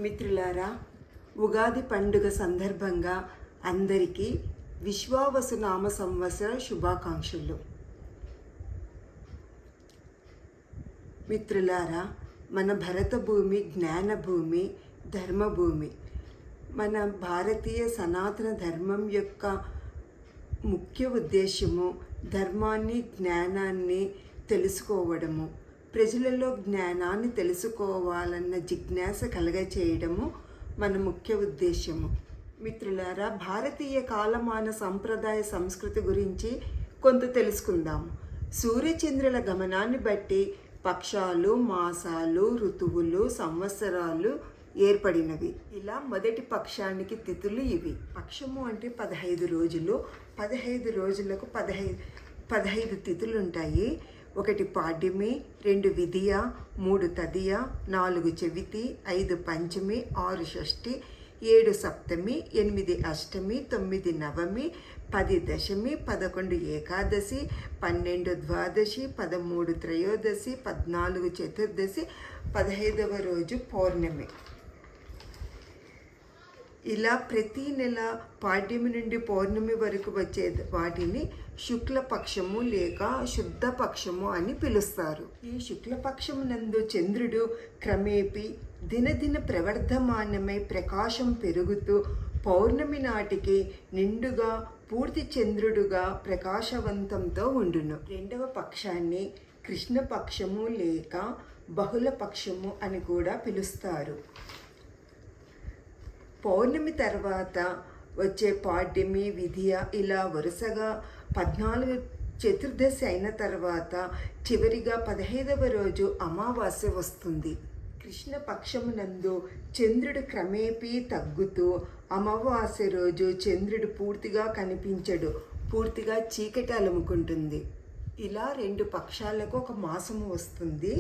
మిత్రులారా, ఉగాది పండుగ సందర్భంగా అందరికీ విశ్వావసు నామ సంవత్సర శుభాకాంక్షలు. మిత్రులారా, మన భరత భూమి జ్ఞానభూమి, ధర్మభూమి. మన భారతీయ సనాతన ధర్మం యొక్క ముఖ్య ఉద్దేశము ధర్మాన్ని, జ్ఞానాన్ని తెలుసుకోవడము, ప్రజలలో జ్ఞానాన్ని తెలుసుకోవాలన్న జిజ్ఞాస కలగచేయడము మన ముఖ్య ఉద్దేశము. మిత్రులారా, భారతీయ కాలమాన సంప్రదాయ సంస్కృతి గురించి కొంత తెలుసుకుందాము. సూర్యచంద్రుల గమనాన్ని బట్టి పక్షాలు, మాసాలు, ఋతువులు, సంవత్సరాలు ఏర్పడినవి. ఇలా మొదటి పక్షానికి తిథులు ఇవి. పక్షము అంటే 15 రోజులు. 15 రోజులకు 15 తిథులు ఉంటాయి. 1 పాడ్యమి, 2 విధియ, 3 తదియ, 4 చవితి, 5 పంచమి, 6 షష్ఠి, 7 సప్తమి, 8 అష్టమి, 9 నవమి, 10 దశమి, 11 ఏకాదశి, 12 ద్వాదశి, 13 త్రయోదశి, 14 చతుర్దశి, 15వ రోజు పౌర్ణమి. ఇలా ప్రతి నెల పాడ్యమి నుండి పౌర్ణమి వరకు వచ్చే వాటిని శుక్లపక్షము లేక శుద్ధపక్షము అని పిలుస్తారు. ఈ శుక్లపక్షము నందు చంద్రుడు క్రమేపీ దినదిన ప్రవర్ధమానమై ప్రకాశం పెరుగుతూ పౌర్ణమి నాటికి నిండుగా పూర్తి చంద్రుడుగా ప్రకాశవంతంతో ఉండును. రెండవ పక్షాన్ని కృష్ణపక్షము లేక బహుళ పక్షము అని కూడా పిలుస్తారు. పౌర్ణమి తర్వాత వచ్చే పాడ్యమి, విధియ ఇలా వరుసగా 14 చతుర్దశి అయిన తర్వాత చివరిగా 15వ రోజు అమావాస్య వస్తుంది. కృష్ణపక్షమునందు చంద్రుడు క్రమేపీ తగ్గుతూ అమావాస్య రోజు చంద్రుడు పూర్తిగా కనిపించడు, పూర్తిగా చీకటి అలుముకుంటుంది. ఇలా 2 పక్షాలకు ఒక మాసము వస్తుంది.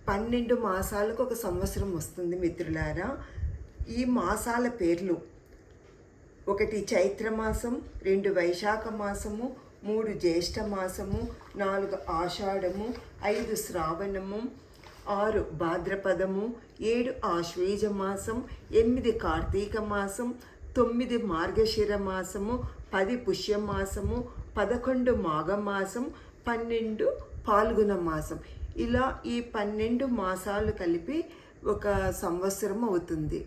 12 మాసాలకు ఒక సంవత్సరం వస్తుంది. మిత్రులారా, ఈ మాసాల పేర్లు: 1 చైత్రమాసం, 2 వైశాఖ మాసము, 3 జ్యేష్ఠ మాసము, 4 ఆషాఢము, 5 శ్రావణము, 6 భాద్రపదము, 7 ఆశ్వేజ మాసం, 8 కార్తీక మాసం, 9 మార్గశిర మాసము, 10 పుష్యమాసము, 11 మాఘమాసం, 12 పాల్గొన మాసం. ఇలా ఈ 12 మాసాలు కలిపి ఒక సంవత్సరం అవుతుంది.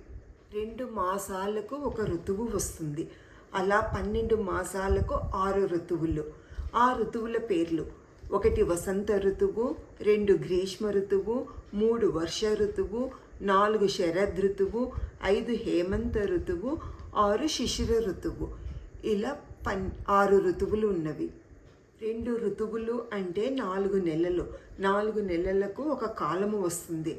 2 మాసాలకు ఒక ఋతువు వస్తుంది. అలా 12 మాసాలకు 6 ఋతువులు. ఆ ఋతువుల పేర్లు: 1 వసంత ఋతువు, 2 గ్రీష్మ ఋతువు, 3 వర్ష ఋతువు, 4 శరద్ ఋతువు, 5 హేమంత ఋతువు, 6 శిశిర ఋతువు. ఇలా 6 ఋతువులు ఉన్నవి. 2 ఋతువులు అంటే 4 నెలలు. 4 నెలలకు ఒక కాలము వస్తుంది.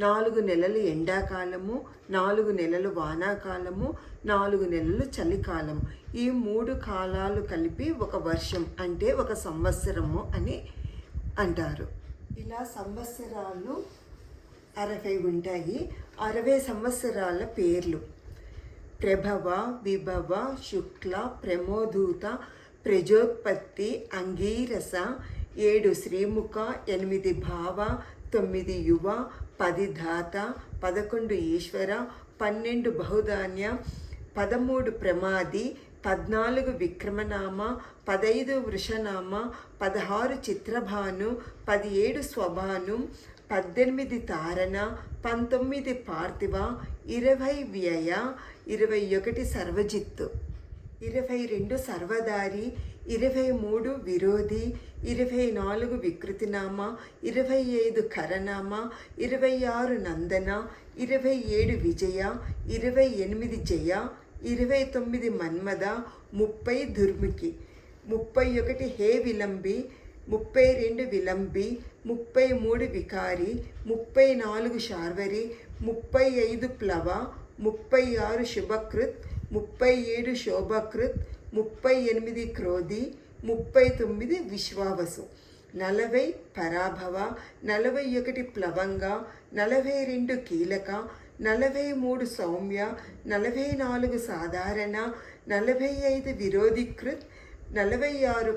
4 నెలలు ఎండాకాలము, 4 నెలలు వానాకాలము, 4 నెలలు చలికాలము. ఈ 3 కాలాలు కలిపి ఒక వర్షం అంటే ఒక సంవత్సరము అని అంటారు. ఇలా సంవత్సరాలు 60 ఉంటాయి. 60 సంవత్సరాల పేర్లు: ప్రభవ, విభవ, శుక్ల, ప్రమోదూత, ప్రజోత్పత్తి, అంగీరస, 7 శ్రీముఖ, 8 భావ, 9 యువ, 10 ధాత, 11 ఈశ్వర, 12 బహుధాన్య, 13 ప్రమాది, 14 విక్రమనామ, 15 వృషనామ, 16 చిత్రభాను, 17 స్వభాను, 18 తారణ, 19 పార్థివ, 20 వ్యయ, 21 సర్వజిత్తు, 22 సర్వదారి, 23 విరోధి, 24 వికృతినామ, 25 కరనామ, 26 నందన, 27 విజయ, 28 జయ, 29 మన్మద, 30 దుర్ముఖి, 31 హే విలంబి, 32 విలంబి, 33 వికారి, 34 శార్వరి, 35 ప్లవ, 36 శుభకృత్, 37 శోభకృత్, 38 క్రోధి, 39 విశ్వావసు, 40 పరాభవ, 41 ప్లవంగ, 42 కీలక, 43 సౌమ్య, 44 సాధారణ, 45 విరోధికృత్, 46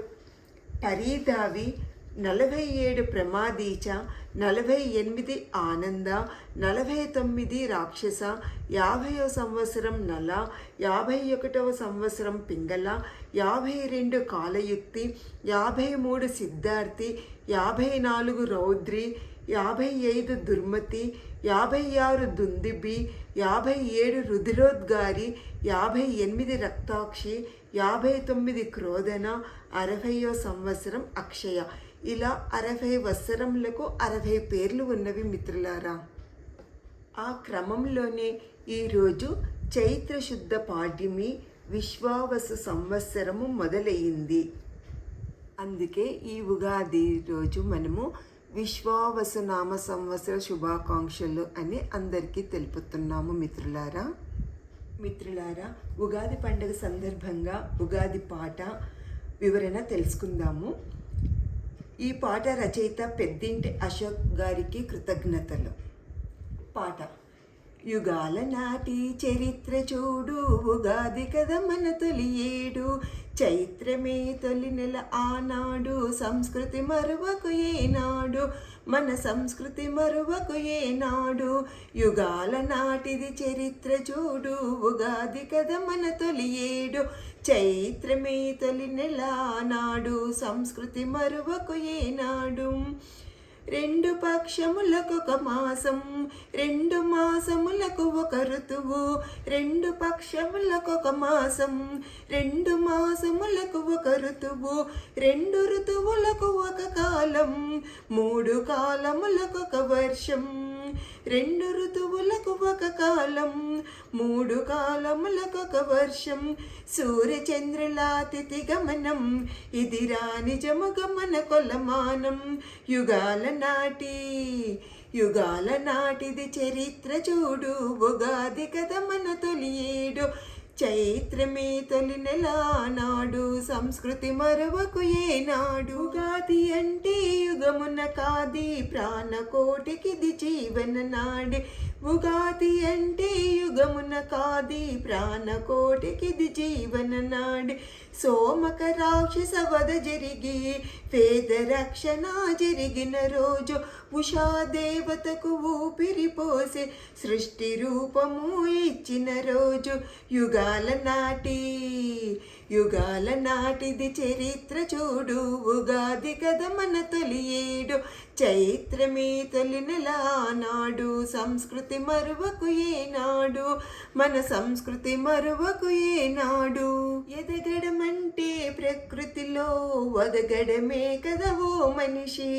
పరీదావి, 47 ప్రమాదీచ, 48 ఆనంద, 49 రాక్షస, 50వ సంవత్సరం నల, 51వ సంవత్సరం పింగళ, 52 కాలయుక్తి, 53 సిద్ధార్థి, 54 రౌద్రి, 55 దుర్మతి, 56 దుందిబి, 57 రుధిరోద్గారి, 58 రక్తాక్షి, 59 క్రోధన, 60వ సంవత్సరం అక్షయ. ఇలా 60 వత్సరములకు 60 పేర్లు ఉన్నవి మిత్రులారా. ఆ క్రమంలోనే ఈరోజు చైత్ర శుద్ధ పాడ్యమి విశ్వావసు సంవత్సరము మొదలయ్యింది. అందుకే ఈ ఉగాది రోజు మనము విశ్వావసు నామ సంవత్సర శుభాకాంక్షలు అని అందరికీ తెలుపుతున్నాము మిత్రులారా. ఉగాది పండుగ సందర్భంగా ఉగాది పాట వివరణ తెలుసుకుందాము. ఈ పాట రచయిత పెద్దింటి అశోక్ గారికి కృతజ్ఞతలు. పాట: యుగాల నాటి చరిత్ర చూడు, ఉగాది కదా మన తొలి ఏడు, చైత్రమే తొలి నెల ఆనాడు, సంస్కృతి మరువకు ఏనాడు, మన సంస్కృతి మరువకు ఏనాడు, యుగాల నాటిది చరిత్ర చూడు, ఉగాది కదా మన తొలి ఏడు, చైత్రమే తొలి నెల ఆనాడు, సంస్కృతి మరువకు ఏనాడు. 2 పక్షములకొక మాసం, 2 మాసములకు ఒక ఋతువు, 2 పక్షములకొక మాసం, 2 మాసములకు ఒక ఋతువు, 2 ఋతువులకు ఒక కాలం, 3 కాలములకొక వర్షం, 2 ఋతువులకు ఒక కాలం, 3 కాలములకొక వర్షం, సూర్యచంద్రుల తిథి గమనం, ఇది నిజము గమన కొలమానం, యుగాల నాటిది చరిత్ర చూడు, ఉగాది కదా మన తొలి ఏడు, చైత్రమే తొలి నెల నాడు, సంస్కృతి మరువకు ఏనాడు. ఉగాది అంటే యుగమున కాది, ప్రాణకోటికిది జీవన నాడి, ఉగాది అంటే యుగమున కాది, ప్రాణకోటికిది జీవన నాడి, సోమక రాక్షస వధ జరిగి వేద రక్షణ జరిగిన రోజు, ఉషా దేవతకు ఊపిరి పోసి సృష్టి రూపము ఇచ్చిన రోజు, యుగాల నాటిది చరిత్ర చూడు, ఉగాది కదా మన తొలి ఏడు, చైత్రమే తొలి నెల నాడు, సంస్కృతి మరువకు ఏనాడు, మన సంస్కృతి మరువకు ఏనాడు. ఎదగడమంటే ప్రకృతిలో ఒదగడమే కదా ఓ మనిషి,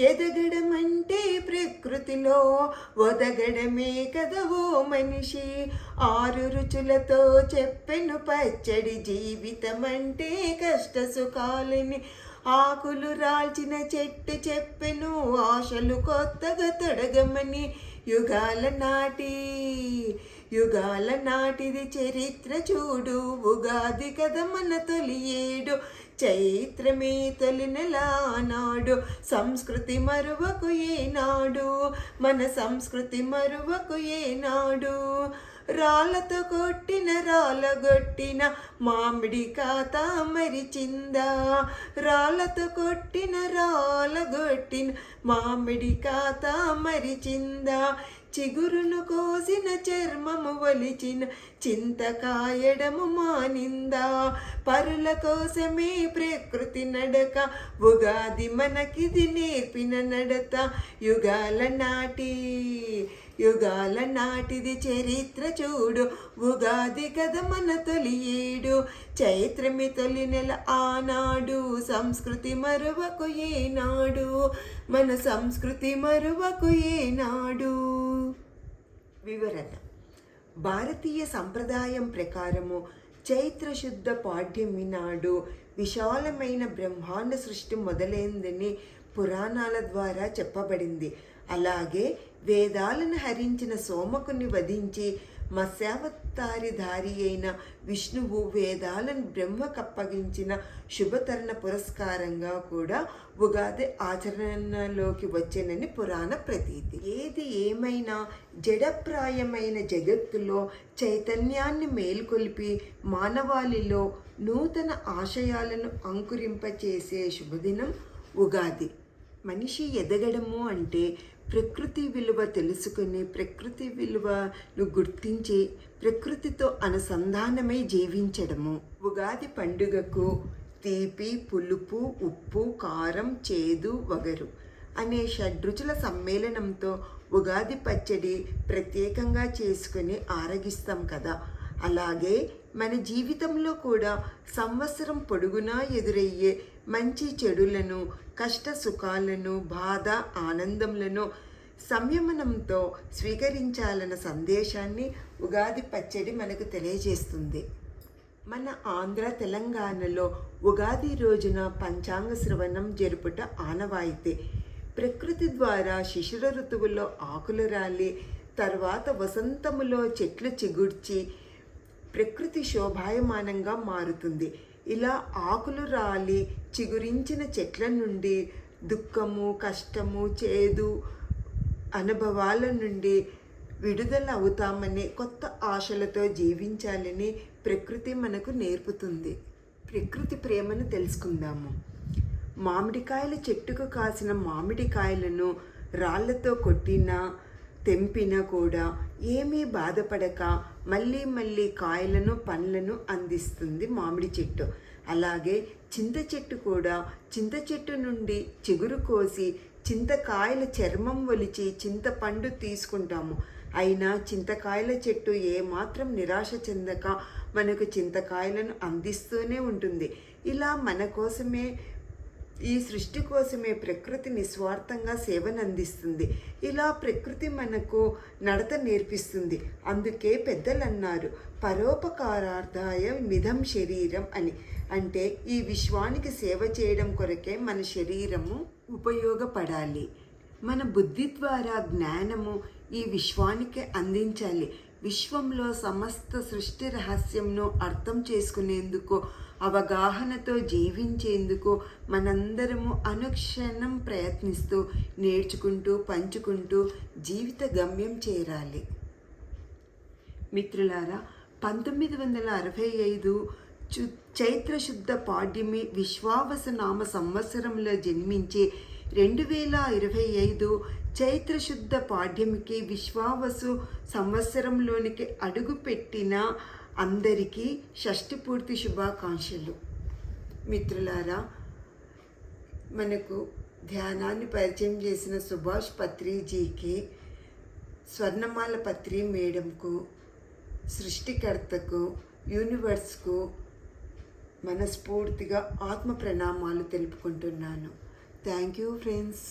ఎదగడమంటే ప్రకృతిలో ఒదగడమే కదా ఓ మనిషి, 6 రుచులతో చెప్పెను పచ్చడి, జీవితమంటే కష్ట సుఖాలని, ఆకులు రాల్చిన చెట్టు చెప్పెను ఆశలు కొత్తగా తొడగమని, యుగాల నాటిది చరిత్ర చూడు, ఉగాది కదా మన తొలి ఏడు, చైత్రమే తొలి నెల నాడు, సంస్కృతి మరువకు ఏనాడు, మన సంస్కృతి మరువకు ఏనాడు. రాళ్ళతో కొట్టిన రాళ్ళగొట్టిన మామిడి కాత మరిచిందా, రాళ్ళతో కొట్టిన రాళ్ళగొట్టిన మామిడి కాత మరిచిందా, చిగురును కోసిన చర్మము వలిచిన చింతకాయడము మానిందా, పరుల కోసమే ప్రకృతి నడక, ఉగాది మనకిది నేర్పిన నడత, యుగాల నాటిది చరిత్ర చూడు, ఉగాది కదా మన తొలి ఏడు, చైత్రమి తొలి నెల ఆనాడు, సంస్కృతి మరువకు ఏనాడు, మన సంస్కృతి మరువకు ఏనాడు. వివరణ: భారతీయ సంప్రదాయం ప్రకారము చైత్ర శుద్ధ పాడ్యమి నాడు విశాలమైన బ్రహ్మాండ సృష్టి మొదలైందని పురాణాల ద్వారా చెప్పబడింది. అలాగే వేదాలను హరించిన సోమకుని వధించి మత్స్యావతారిధారి అయిన విష్ణువు వేదాలను బ్రహ్మకప్పగించిన శుభతరుణ పురస్కారంగా కూడా ఉగాది ఆచరణలోకి వచ్చేనని పురాణ ప్రతీతి. ఏది ఏమైనా జడప్రాయమైన జగత్తులో చైతన్యాన్ని మేల్కొల్పి మానవాళిలో నూతన ఆశయాలను అంకురింపచేసే శుభదినం ఉగాది. మనిషి ఎదగడము అంటే ప్రకృతి విలువ తెలుసుకుని, ప్రకృతి విలువను గుర్తించి, ప్రకృతితో అనుసంధానమై జీవించడము. ఉగాది పండుగకు తీపి, పులుపు, ఉప్పు, కారం, చేదు, వగరు అనే షడ్రుచుల సమ్మేళనంతో ఉగాది పచ్చడి ప్రత్యేకంగా చేసుకుని ఆరగిస్తాం కదా. అలాగే మన జీవితంలో కూడా సంవత్సరం పొడుగునా ఎదురయ్యే మంచి చెడులను, కష్ట సుఖాలను, బాధ ఆనందములను సంయమనంతో స్వీకరించాలన్న సందేశాన్ని ఉగాది పచ్చడి మనకు తెలియజేస్తుంది. మన ఆంధ్ర తెలంగాణలో ఉగాది రోజున పంచాంగ శ్రవణం జరుపుట ఆనవాయితీ. ప్రకృతి ద్వారా శిశిర ఋతువులో ఆకులు రాలి, తర్వాత వసంతములో చెట్లు చిగుర్చి ప్రకృతి శోభాయమానంగా మారుతుంది. ఇలా ఆకులు రాలి చిగురించిన చెట్ల నుండి దుఃఖము, కష్టము, చేదు అనుభవాల నుండి విడుదల అవుతామని, కొత్త ఆశలతో జీవించాలని ప్రకృతి మనకు నేర్పుతుంది. ప్రకృతి ప్రేమను తెలుసుకుందాము. మామిడికాయల చెట్టుకు కాసిన మామిడికాయలను రాళ్లతో కొట్టినా తెంపినా కూడా ఏమీ బాధపడక మళ్ళీ మళ్ళీ కాయలను, పండ్లను అందిస్తుంది మామిడి చెట్టు. అలాగే చింత చెట్టు కూడా చింత చెట్టు నుండి చిగురు కోసి చింతకాయల చర్మం ఒలిచి చింతపండు తీసుకుంటాము. అయినా చింతకాయల చెట్టు ఏమాత్రం నిరాశ చెందక మనకు చింతకాయలను అందిస్తూనే ఉంటుంది. ఇలా మన కోసమే, ఈ సృష్టి కోసమే ప్రకృతి నిస్వార్థంగా సేవను అందిస్తుంది. ఇలా ప్రకృతి మనకు నడత నేర్పిస్తుంది. అందుకే పెద్దలు అన్నారు, పరోపకారార్థాయ మిదం శరీరం అని. అంటే ఈ విశ్వానికి సేవ చేయడం కొరకే మన శరీరము ఉపయోగపడాలి. మన బుద్ధి ద్వారా జ్ఞానము ఈ విశ్వానికి అందించాలి. విశ్వంలో సమస్త సృష్టి రహస్యంను అర్థం చేసుకునేందుకు, అవగాహనతో జీవించేందుకు మనందరము అనుక్షణం ప్రయత్నిస్తూ, నేర్చుకుంటూ, పంచుకుంటూ జీవిత గమ్యం చేరాలి. మిత్రులారా, 1965 చైత్రశుద్ధ పాడ్యమి విశ్వావసనామ సంవత్సరంలో జన్మించి 2025 చైత్రశుద్ధ పాడ్యమికి విశ్వావసు సంవత్సరంలోనికి అడుగుపెట్టిన అందరికీ షష్ఠి పూర్తి శుభాకాంక్షలు. మిత్రులారా, మనకు ధ్యానాన్ని పరిచయం చేసిన సుభాష్ పత్రిజీకి, స్వర్ణమాల పత్రి మేడంకు, సృష్టికర్తకు, యూనివర్స్కు మనస్ఫూర్తిగా ఆత్మ ప్రణామాలు తెలుపుకుంటున్నాను. Thank you friends.